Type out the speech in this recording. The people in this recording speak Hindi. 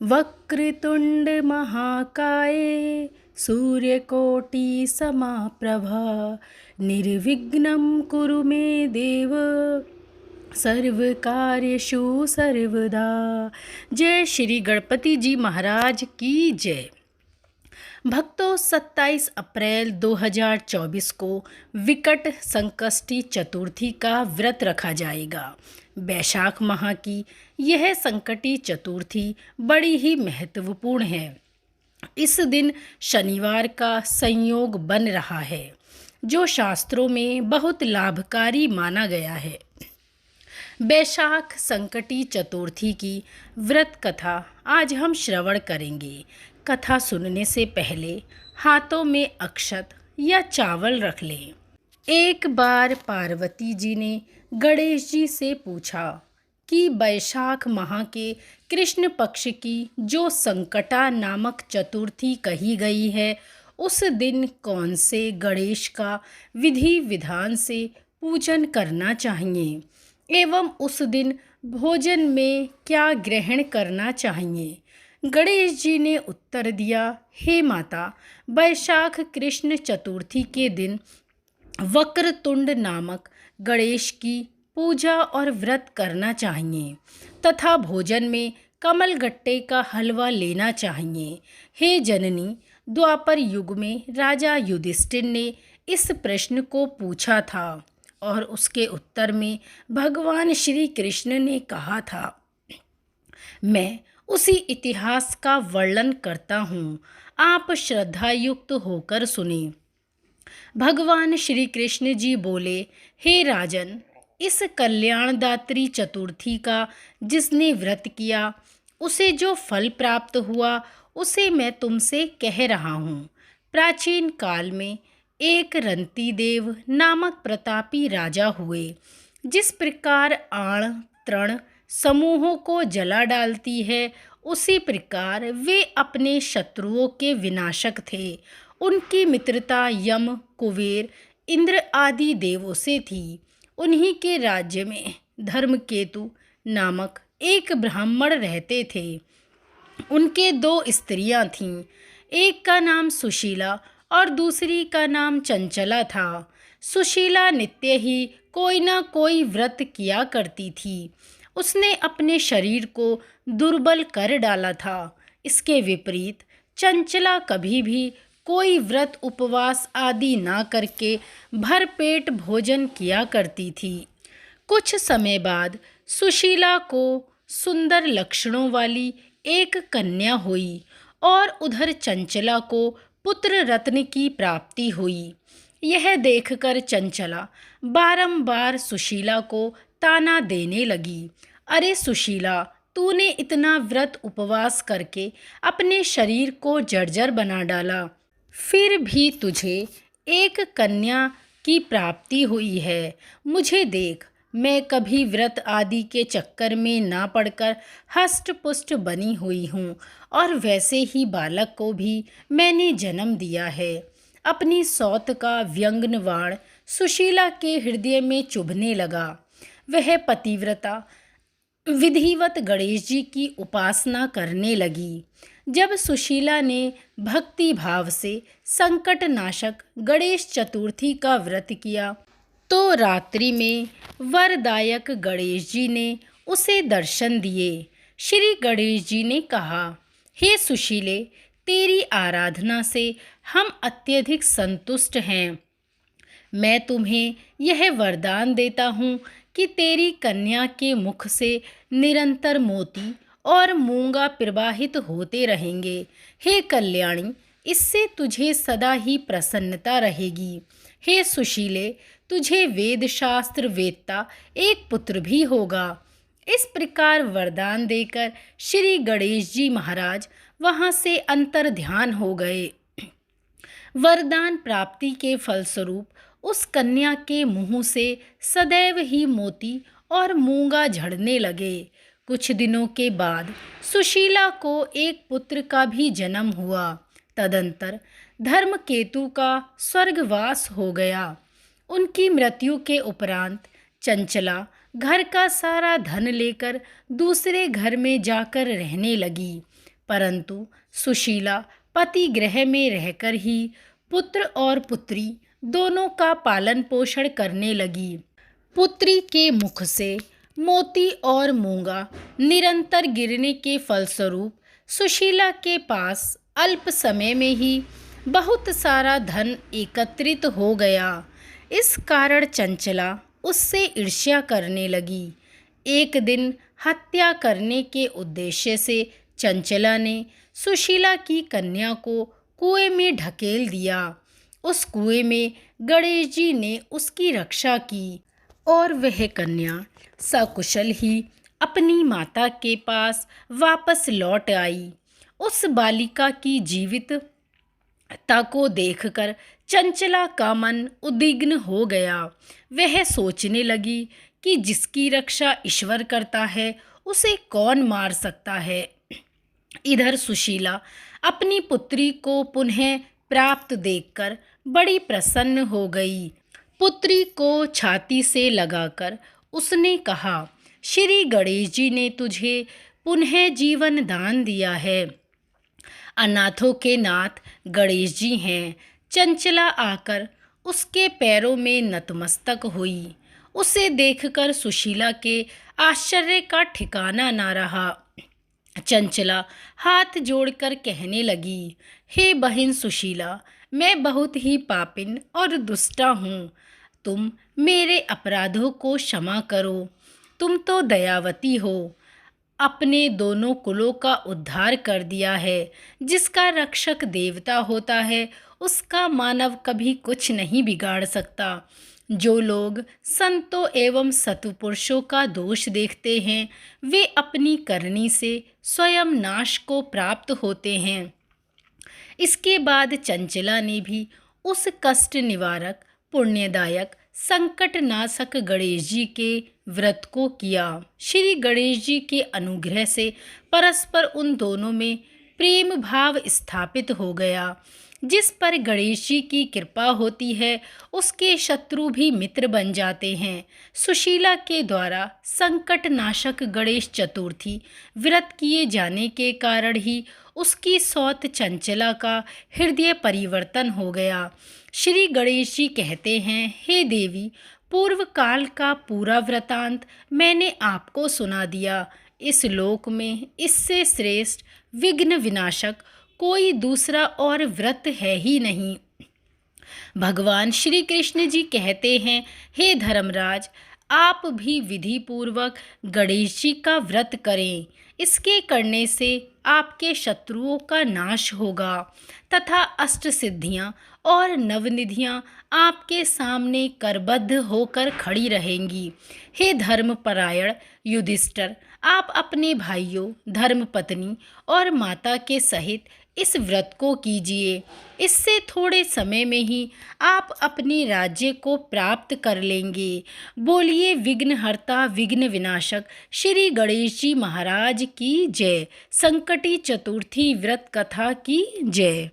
वक्रतुंड महाकाय सूर्यकोटि समाप्रभा निर्विघ्नं कुरु मे देव सर्वकार्येषु सर्वदा। जय श्री गणपति जी महाराज की जय। भक्तों, 27 अप्रैल 2024 को विकट संकष्टी चतुर्थी का व्रत रखा जाएगा। वैशाख माह की यह संकटी चतुर्थी बड़ी ही महत्वपूर्ण है। इस दिन शनिवार का संयोग बन रहा है, जो शास्त्रों में बहुत लाभकारी माना गया है। वैशाख संकटी चतुर्थी की व्रत कथा आज हम श्रवण करेंगे। कथा सुनने से पहले हाथों में अक्षत या चावल रख लें। एक बार पार्वती जी ने गणेश जी से पूछा कि वैशाख माह के कृष्ण पक्ष की जो संकटा नामक चतुर्थी कही गई है, उस दिन कौन से गणेश का विधि विधान से पूजन करना चाहिए एवं उस दिन भोजन में क्या ग्रहण करना चाहिए। गणेश जी ने उत्तर दिया, हे माता, वैशाख कृष्ण चतुर्थी के दिन वक्रतुंड नामक गणेश की पूजा और व्रत करना चाहिए तथा भोजन में कमलगट्टे का हलवा लेना चाहिए। हे जननी, द्वापर युग में राजा युधिष्ठिर ने इस प्रश्न को पूछा था और उसके उत्तर में भगवान श्री कृष्ण ने कहा था। मैं उसी इतिहास का वर्णन करता हूँ, आप श्रद्धायुक्त होकर सुने। भगवान श्री कृष्ण जी बोले, हे राजन, इस कल्याणदात्री चतुर्थी का जिसने व्रत किया उसे जो फल प्राप्त हुआ उसे मैं तुमसे कह रहा हूँ। प्राचीन काल में एक रंती देव नामक प्रतापी राजा हुए। जिस प्रकार आण तृण समूहों को जला डालती है, उसी प्रकार वे अपने शत्रुओं के विनाशक थे। उनकी मित्रता यम, कुबेर, इंद्र आदि देवों से थी। उन्हीं के राज्य में धर्मकेतु नामक एक ब्राह्मण रहते थे। उनके 2 स्त्रियां थीं, एक का नाम सुशीला और दूसरी का नाम चंचला था। सुशीला नित्य ही कोई ना कोई व्रत किया करती थी। उसने अपने शरीर को दुर्बल कर डाला था। इसके विपरीत चंचला कभी भी कोई व्रत उपवास आदि ना करके भरपेट भोजन किया करती थी। कुछ समय बाद सुशीला को सुंदर लक्षणों वाली एक कन्या हुई और उधर चंचला को पुत्र रत्न की प्राप्ति हुई। यह देखकर चंचला बारंबार सुशीला को ताना देने लगी, अरे सुशीला, तूने इतना व्रत उपवास करके अपने शरीर को जर्जर बना डाला, फिर भी तुझे एक कन्या की प्राप्ति हुई है। मुझे देख, मैं कभी व्रत आदि के चक्कर में ना पड़कर हष्ट पुष्ट बनी हुई हूँ और वैसे ही बालक को भी मैंने जन्म दिया है। अपनी सौत का व्यंग्य वाण सुशीला के हृदय में चुभने लगा। वह पतिव्रता विधिवत गणेश जी की उपासना करने लगी। जब सुशीला ने भक्ति भाव से संकट नाशक गणेश चतुर्थी का व्रत किया तो रात्रि में वरदायक गणेश जी ने उसे दर्शन दिए। श्री गणेश जी ने कहा, हे सुशीले, तेरी आराधना से हम अत्यधिक संतुष्ट हैं। मैं तुम्हें यह वरदान देता हूँ कि तेरी कन्या के मुख से निरंतर मोती और मूंगा प्रवाहित होते रहेंगे। हे कल्याणी, इससे तुझे सदा ही प्रसन्नता रहेगी। हे सुशीले, तुझे वेद शास्त्र वेदता एक पुत्र भी होगा। इस प्रकार वरदान देकर श्री गणेश जी महाराज वहाँ से अंतर ध्यान हो गए। वरदान प्राप्ति के फलस्वरूप उस कन्या के मुंह से सदैव ही मोती और मूंगा झड़ने लगे। कुछ दिनों के बाद सुशीला को एक पुत्र का भी जन्म हुआ। तदंतर धर्मकेतु का स्वर्गवास हो गया। उनकी मृत्यु के उपरांत चंचला घर का सारा धन लेकर दूसरे घर में जाकर रहने लगी। परंतु सुशीला पति गृह में रहकर ही पुत्र और पुत्री दोनों का पालन पोषण करने लगी। पुत्री के मुख से मोती और मूंगा निरंतर गिरने के फलस्वरूप सुशीला के पास अल्प समय में ही बहुत सारा धन एकत्रित हो गया। इस कारण चंचला उससे ईर्ष्या करने लगी। एक दिन हत्या करने के उद्देश्य से चंचला ने सुशीला की कन्या को कुएं में ढकेल दिया। उस कुएं में गणेश जी ने उसकी रक्षा की और वह कन्या सकुशल ही अपनी माता के पास वापस लौट आई। उस बालिका की जीवितता को देखकर चंचला का मन उद्विग्न हो गया। वह सोचने लगी कि जिसकी रक्षा ईश्वर करता है उसे कौन मार सकता है। इधर सुशीला अपनी पुत्री को पुनः प्राप्त देखकर बड़ी प्रसन्न हो गई। पुत्री को छाती से लगाकर उसने कहा, श्री गणेश जी ने तुझे पुनः जीवन दान दिया है। अनाथों के नाथ गणेश जी हैं। चंचला आकर उसके पैरों में नतमस्तक हुई। उसे देखकर सुशीला के आश्चर्य का ठिकाना ना रहा। चंचला हाथ जोड़कर कहने लगी, हे बहन सुशीला, मैं बहुत ही पापिन और दुष्टा हूँ। तुम मेरे अपराधों को क्षमा करो। तुम तो दयावती हो, अपने दोनों कुलों का उद्धार कर दिया है। जिसका रक्षक देवता होता है उसका मानव कभी कुछ नहीं बिगाड़ सकता। जो लोग संतों एवं सत्पुरुषों का दोष देखते हैं वे अपनी करनी से स्वयं नाश को प्राप्त होते हैं। इसके बाद चंचला ने भी उस कष्ट निवारक, पुण्यदायक, संकट नाशक गणेश जी के व्रत को किया। श्री गणेश जी के अनुग्रह से परस्पर उन दोनों में प्रेम भाव स्थापित हो गया। जिस पर गणेश जी की कृपा होती है उसके शत्रु भी मित्र बन जाते हैं। सुशीला के द्वारा संकट नाशक गणेश चतुर्थी व्रत किए जाने के कारण ही उसकी सौत चंचला का हृदय परिवर्तन हो गया। श्री गणेश जी कहते हैं, हे देवी, पूर्व काल का पूरा वृतांत मैंने आपको सुना दिया। इस लोक में इससे श्रेष्ठ विघ्न विनाशक कोई दूसरा और व्रत है ही नहीं। भगवान श्री कृष्ण जी कहते हैं, हे धर्मराज, आप भी विधि पूर्वक गणेश जी का व्रत करें। इसके करने से आपके शत्रुओं का नाश होगा तथा अष्ट सिद्धियाँ और नवनिधियाँ आपके सामने करबद्ध होकर खड़ी रहेंगी। हे धर्मपरायण युधिष्ठिर, आप अपने भाइयों, धर्मपत्नी और माता के सहित इस व्रत को कीजिए। इससे थोड़े समय में ही आप अपने राज्य को प्राप्त कर लेंगे। बोलिए विघ्नहर्ता विघ्न विनाशक श्री गणेश जी महाराज की जय। संकटी चतुर्थी व्रत कथा की जय।